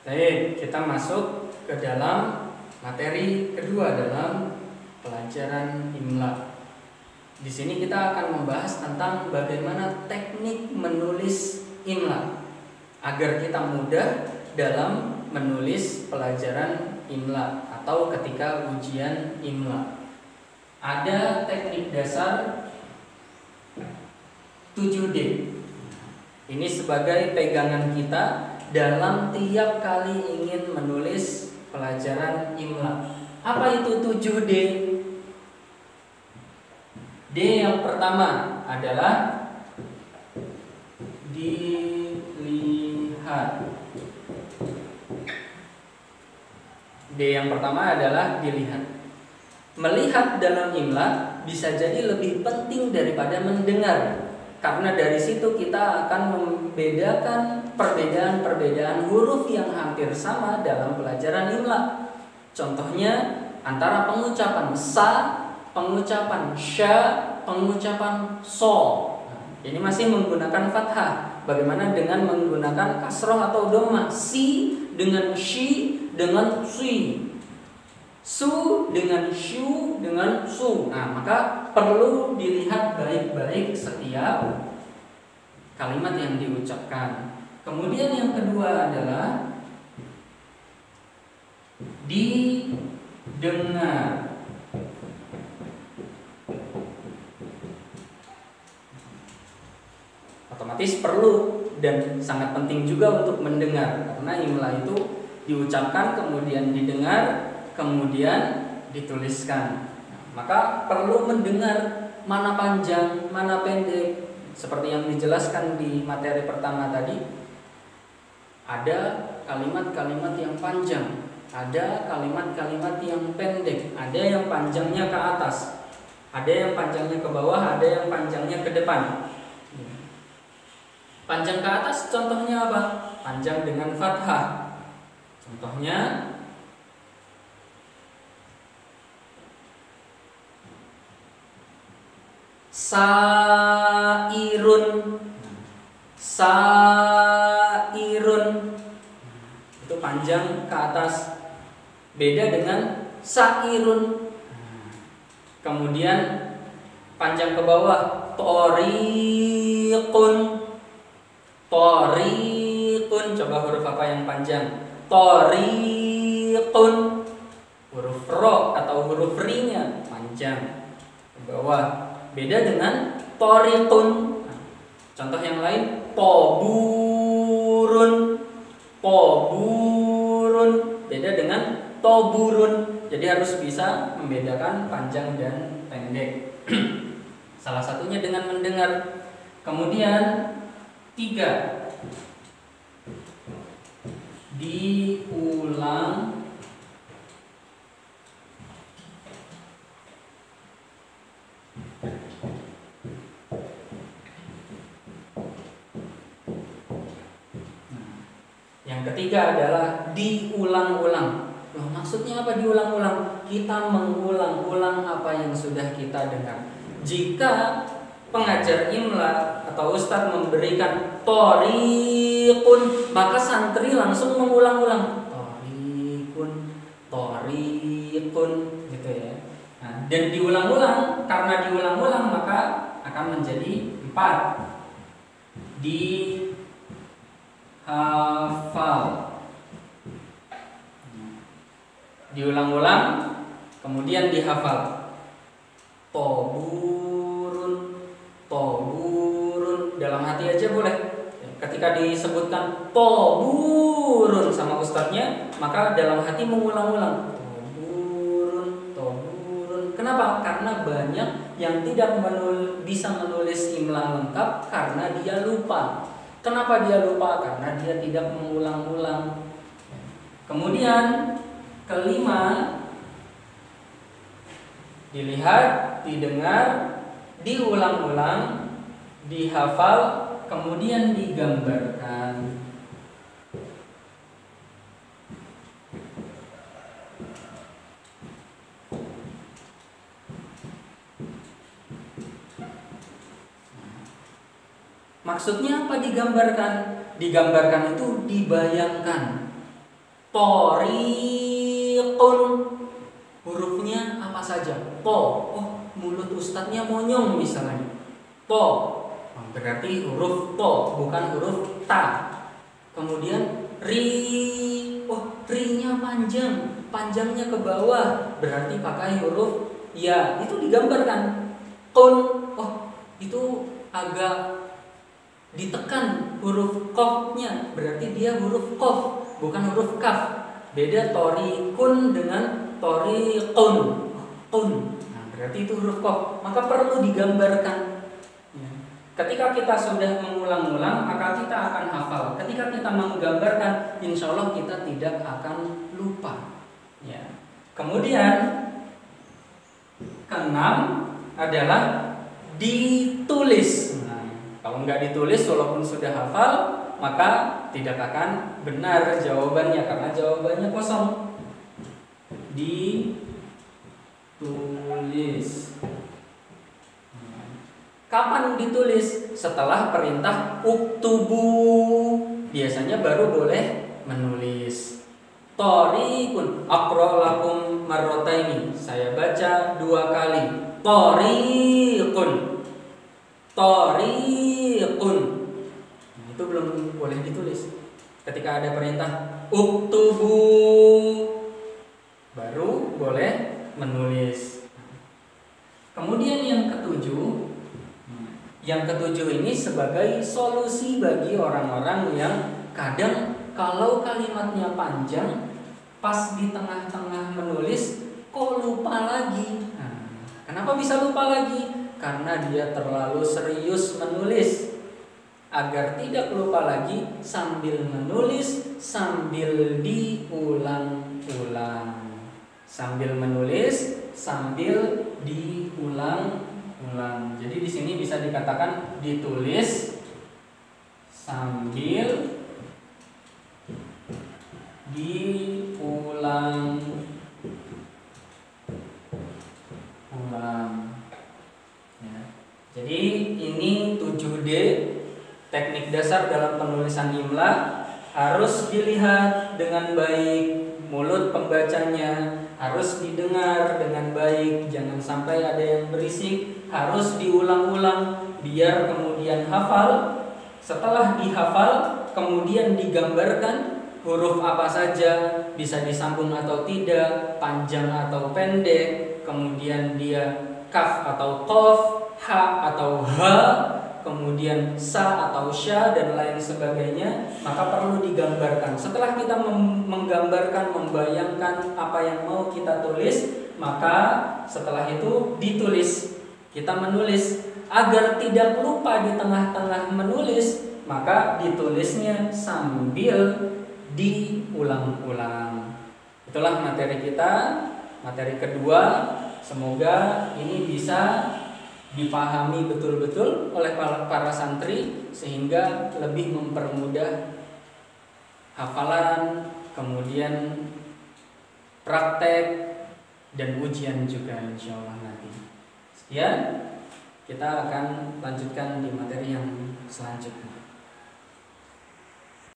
Baik, kita masuk ke dalam materi kedua dalam pelajaran imla. Di sini kita akan membahas tentang bagaimana teknik menulis imla agar kita mudah dalam menulis pelajaran imla atau ketika ujian imla. Ada teknik dasar 7D. Ini sebagai pegangan kita dalam tiap kali ingin menulis pelajaran imla. Apa itu 7D? D yang pertama adalah dilihat. D yang pertama adalah dilihat. Melihat dalam imla bisa jadi lebih penting daripada mendengar, karena dari situ kita akan membedakan perbedaan-perbedaan huruf yang hampir sama dalam pelajaran imla. Contohnya antara pengucapan sa, pengucapan sya, pengucapan so. Ini masih menggunakan fathah. Bagaimana dengan menggunakan kasroh atau dhamma? Si dengan shi dengan si, su dengan shu dengan su. Nah, maka perlu dilihat baik-baik setiap kalimat yang diucapkan. Kemudian yang kedua adalah didengar. Otomatis perlu dan sangat penting juga untuk mendengar, karena imla itu diucapkan, kemudian didengar, kemudian dituliskan. Maka perlu mendengar mana panjang, mana pendek. Seperti yang dijelaskan di materi pertama tadi, ada kalimat-kalimat yang panjang, ada kalimat-kalimat yang pendek, ada yang panjangnya ke atas, ada yang panjangnya ke bawah, ada yang panjangnya ke depan. Panjang ke atas contohnya apa? Panjang dengan fathah. Contohnya sairun. Sairun itu panjang ke atas, beda dengan sairun. Kemudian panjang ke bawah, toriqun. Toriqun, coba huruf apa yang panjang? Toriqun. Huruf ro atau huruf ri-nya panjang ke bawah, beda dengan toriqun. Contoh yang lain, toburun. Toburun beda dengan toburun. Jadi harus bisa membedakan panjang dan pendek. Salah satunya dengan mendengar. Kemudian 3, diulang yang ketiga adalah diulang-ulang. Loh, maksudnya apa diulang-ulang? Kita mengulang-ulang apa yang sudah kita dengar. Jika pengajar imla atau ustadz memberikan toriqun, maka santri langsung mengulang-ulang toriqun, toriqun, gitu ya. Nah, dan diulang-ulang, karena diulang-ulang maka akan menjadi 4. Dihafal. Diulang-ulang, kemudian dihafal. Toburun, toburun, dalam hati aja boleh. Ketika disebutkan toburun sama ustadznya, maka dalam hati mengulang-ulang toburun, toburun. Kenapa? Karena banyak yang tidak bisa menulis imla lengkap karena dia lupa. Kenapa dia lupa? Karena dia tidak mengulang-ulang. Kemudian kelima, dilihat, didengar, diulang-ulang, dihafal, kemudian digambarkan. Maksudnya apa digambarkan? Digambarkan itu dibayangkan. Thoriqun, hurufnya apa saja? To. Oh, mulut ustadznya monyong misalnya. To. Berarti huruf to, bukan huruf ta. Kemudian ri. Oh, ri-nya panjang, panjangnya ke bawah, berarti pakai huruf ya. Itu digambarkan. Kun. Oh, itu agak ditekan huruf qafnya, berarti dia huruf qaf, bukan huruf kaf. Beda thoriqun dengan thoriqun. Qun. Nah, berarti itu huruf qaf, maka perlu digambarkan. Ya. Ketika kita sudah mengulang-ulang, maka kita akan hafal. Ketika kita menggambarkan, insya Allah kita tidak akan lupa. Ya. Kemudian keenam adalah ditulis. Kalau nggak ditulis walaupun sudah hafal, maka tidak akan benar jawabannya karena jawabannya kosong. Ditulis. Kapan ditulis? Setelah perintah uktubu. Biasanya baru boleh menulis. Thoriqun, aqra lakum marrataini. Saya baca 2 kali. Thoriqun. Thoriqun. Itu belum boleh ditulis. Ketika ada perintah uktubu, baru boleh menulis. Kemudian yang ketujuh ini sebagai solusi bagi orang-orang yang kadang kalau kalimatnya panjang, pas di tengah-tengah menulis kok lupa lagi. Kenapa bisa lupa lagi? Karena dia terlalu serius menulis. Agar tidak lupa lagi, sambil menulis, sambil diulang-ulang. Sambil menulis, sambil diulang-ulang. Jadi di sini bisa dikatakan ditulis sambil diulang-ulang. Ya. Jadi ini 7D, teknik dasar dalam penulisan imla. Harus dilihat dengan baik, mulut pembacanya harus didengar dengan baik, jangan sampai ada yang berisik, harus diulang-ulang biar kemudian hafal. Setelah dihafal, kemudian digambarkan huruf apa saja, bisa disambung atau tidak, panjang atau pendek, kemudian dia kaf atau qaf, ha atau ha, kemudian sa atau sya dan lain sebagainya, maka perlu digambarkan. Setelah kita menggambarkan, membayangkan apa yang mau kita tulis, maka setelah itu ditulis. Kita menulis agar tidak lupa di tengah-tengah menulis, maka ditulisnya sambil diulang-ulang. Itulah materi kita, materi kedua. Semoga ini bisa dipahami betul-betul oleh para santri sehingga lebih mempermudah hafalan, kemudian praktek dan ujian juga insya Allah nanti. Sekian, kita akan lanjutkan di materi yang selanjutnya.